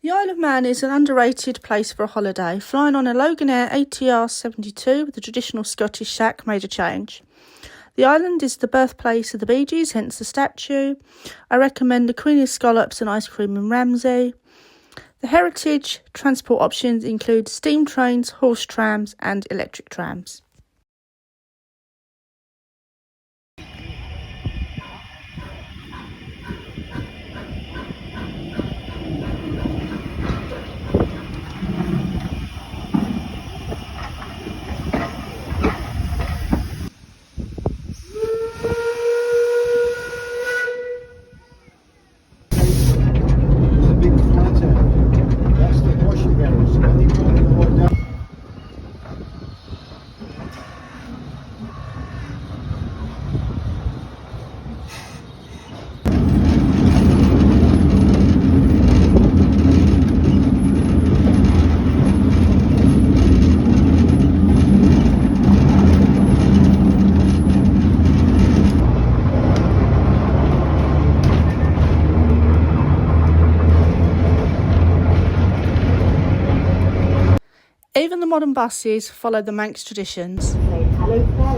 The Isle of Man is an underrated place for a holiday. Flying on a Loganair ATR 72 with a traditional Scottish shack made a change. The island is the birthplace of the Bee Gees, hence the statue. I recommend the Queen's Scallops and ice cream in Ramsey. The heritage transport options include steam trains, horse trams and electric trams. Even the modern buses follow the Manx traditions. Hello,